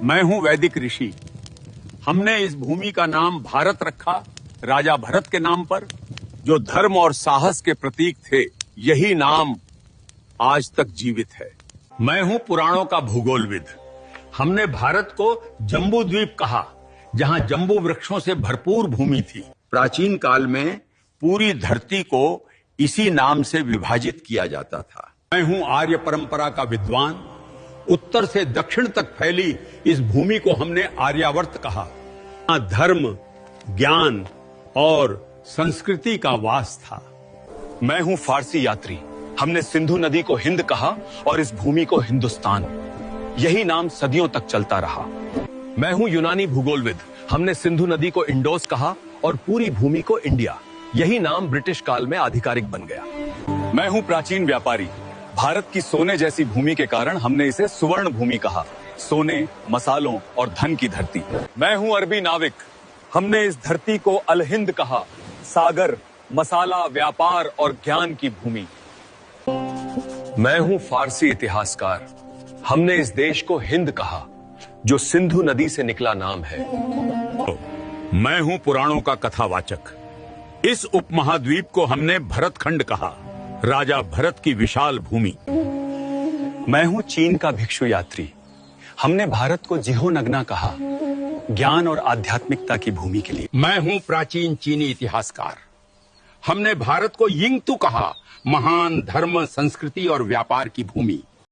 मैं हूं वैदिक ऋषि। हमने इस भूमि का नाम भारत रखा राजा भरत के नाम पर, जो धर्म और साहस के प्रतीक थे। यही नाम आज तक जीवित है। मैं हूं पुराणों का भूगोलविद। हमने भारत को जम्बू द्वीप कहा, जहां जम्बू वृक्षों से भरपूर भूमि थी। प्राचीन काल में पूरी धरती को इसी नाम से विभाजित किया जाता था। मैं हूं आर्य परंपरा का विद्वान। उत्तर से दक्षिण तक फैली इस भूमि को हमने आर्यावर्त कहा। यहाँ धर्म, ज्ञान और संस्कृति का वास था। मैं हूं फारसी यात्री। हमने सिंधु नदी को हिंद कहा और इस भूमि को हिंदुस्तान। यही नाम सदियों तक चलता रहा। मैं हूं यूनानी भूगोलविद। हमने सिंधु नदी को इंडोस कहा और पूरी भूमि को इंडिया। यही नाम ब्रिटिश काल में आधिकारिक बन गया। मैं हूं प्राचीन व्यापारी। भारत की सोने जैसी भूमि के कारण हमने इसे सुवर्ण भूमि कहा। सोने, मसालों और धन की धरती। मैं हूं अरबी नाविक। हमने इस धरती को अल हिंद कहा। सागर, मसाला, व्यापार और ज्ञान की भूमि। मैं हूं फारसी इतिहासकार। हमने इस देश को हिंद कहा, जो सिंधु नदी से निकला नाम है। मैं हूं पुराणों का कथावाचक। इस उपमहाद्वीप को हमने भरतखंड कहा, राजा भरत की विशाल भूमि। मैं हूं चीन का भिक्षु यात्री। हमने भारत को जिहोनगना कहा, ज्ञान और आध्यात्मिकता की भूमि के लिए। मैं हूं प्राचीन चीनी इतिहासकार। हमने भारत को यिंगतू कहा, महान धर्म, संस्कृति और व्यापार की भूमि।